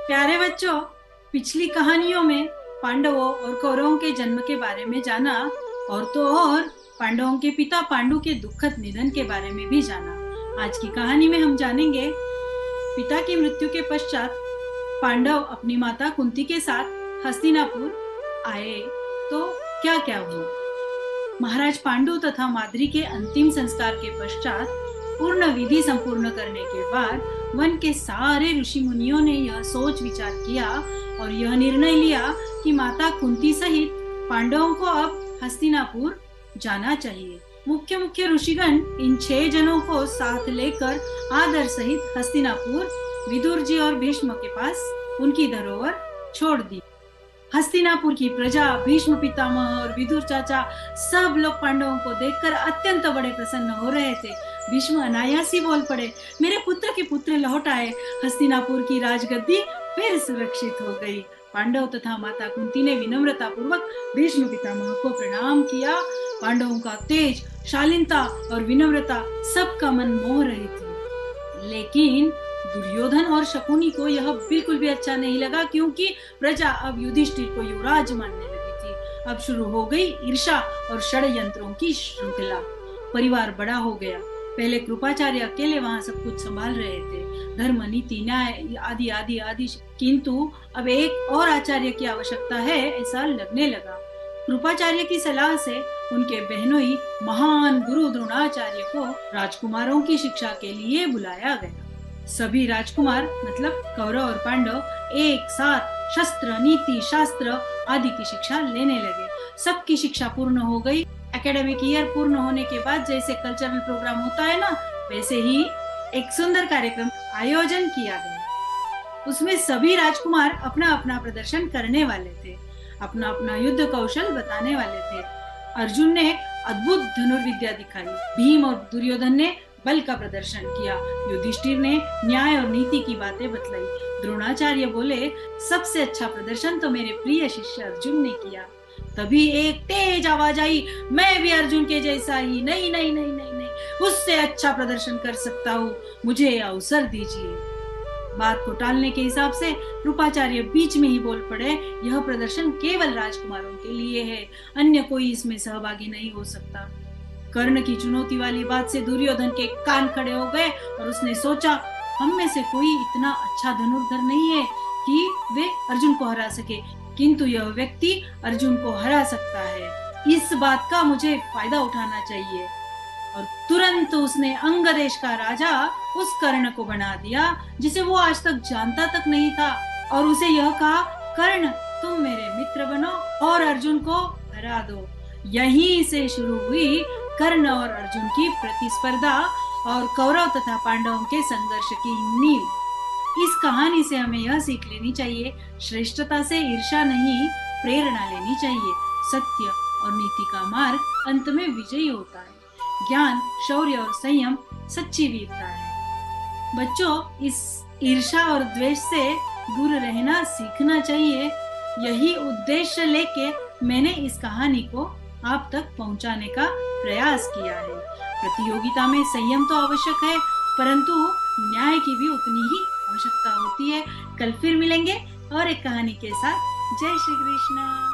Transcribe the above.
प्यारे बच्चों, पिछली कहानियों में पांडवों और कौरवों के जन्म के बारे में जाना और तो और पांडवों के पिता पांडु के दुखद निधन के बारे में भी जाना। आज की कहानी में हम जानेंगे पिता की मृत्यु के पश्चात पांडव अपनी माता कुंती के साथ हस्तिनापुर आए तो क्या क्या हुआ। महाराज पांडु तथा माद्री के अंतिम संस्कार के पश्चात पूर्ण विधि संपूर्ण करने के बाद वन के सारे ऋषि मुनियों ने यह सोच विचार किया और यह निर्णय लिया कि माता कुंती सहित पांडवों को अब हस्तिनापुर जाना चाहिए। मुख्य मुख्य ऋषिगण इन 6 जनों को साथ लेकर आदर सहित हस्तिनापुर विदुर जी और भीष्म के पास उनकी धरोहर छोड़ दी। हस्तिनापुर की प्रजा, भीष्म पितामह और विदुर चाचा सब लोग पांडवों को देखकर अत्यंत बड़े प्रसन्न हो रहे थे। भीष्म अनायास ही बोल पड़े, मेरे पुत्र के पुत्र लौट आए, हस्तिनापुर की राजगद्दी फिर सुरक्षित हो गई। पांडव तथा माता कुंती ने विनम्रता पूर्वक भीष्म पितामह को प्रणाम किया। पांडवों का तेज, शालीनता और विनम्रता सबका मन मोह रही थी। लेकिन दुर्योधन और शकुनी को यह बिल्कुल भी अच्छा नहीं लगा, क्योंकि प्रजा अब युधिष्ठिर को युवराज मानने लगी थी। अब शुरू हो गई ईर्ष्या और षड्यंत्रों की श्रृंखला। परिवार बड़ा हो गया। पहले कृपाचार्य अकेले वहां सब कुछ संभाल रहे थे, धर्म, नीति, न्याय आदि आदि आदि, किंतु अब एक और आचार्य की आवश्यकता है ऐसा लगने लगा। कृपाचार्य की सलाह से उनके बहनोई महान गुरु द्रोणाचार्य को राजकुमारों की शिक्षा के लिए बुलाया गया। सभी राजकुमार मतलब कौरव और पांडव एक साथ शस्त्र, नीति, शास्त्र आदि की शिक्षा लेने लगे। सबकी शिक्षा पूर्ण हो गई। एकेडमिक ईयर पूर्ण होने के बाद जैसे कल्चरल प्रोग्राम होता है ना, वैसे ही एक सुंदर कार्यक्रम आयोजन किया गया। उसमें सभी राजकुमार अपना अपना प्रदर्शन करने वाले थे, अपना अपना युद्ध कौशल बताने वाले थे। अर्जुन ने अद्भुत धनुर्विद्या दिखाई, भीम और दुर्योधन ने बल का प्रदर्शन किया, युधिष्ठिर ने न्याय और नीति की बातें बतलाई। द्रोणाचार्य बोले, सबसे अच्छा प्रदर्शन तो मेरे प्रिय शिष्य अर्जुन ने किया। तभी एक तेज आवाज आई, मैं भी अर्जुन के जैसा ही नहीं नहीं नहीं नहीं नहीं उससे अच्छा प्रदर्शन कर सकता हूँ, मुझे अवसर दीजिए। बात को टालने के हिसाब से कृपाचार्य बीच में ही बोल पड़े, यह प्रदर्शन केवल राजकुमारों के लिए है, अन्य कोई इसमें सहभागी नहीं हो सकता। कर्ण की चुनौती वाली बात से दुर्योधन के कान खड़े हो गए और उसने सोचा, हम में से कोई इतना अच्छा धनुर्धर नहीं है कि वे अर्जुन को हरा सके, किंतु यह व्यक्ति अर्जुन को हरा सकता है। इस बात का मुझे फायदा उठाना चाहिए। और तुरंत उसने अंग देश का राजा उस कर्ण को बना दिया जिसे वो आज तक जानता तक नहीं था, और उसे यह कहा, कर्ण तुम मेरे मित्र बनो और अर्जुन को हरा दो। यहीं से शुरू हुई कर्ण और अर्जुन की प्रतिस्पर्धा और कौरव तथा पांडवों के संघर्ष की नींव। इस कहानी से हमें यह सीख लेनी चाहिए, श्रेष्ठता से ईर्ष्या नहीं, प्रेरणा लेनी चाहिए। सत्य और नीति का मार्ग अंत में विजयी होता है। ज्ञान, शौर्य और संयम सच्ची वीरता है। बच्चों, इस ईर्ष्या और द्वेष से दूर रहना सीखना चाहिए। यही उद्देश्य लेके मैंने इस कहानी को आप तक पहुंचाने का प्रयास किया है। प्रतियोगिता में संयम तो आवश्यक है, परंतु न्याय की भी उतनी ही आवश्यकता होती है। कल फिर मिलेंगे और एक कहानी के साथ। जय श्री कृष्ण।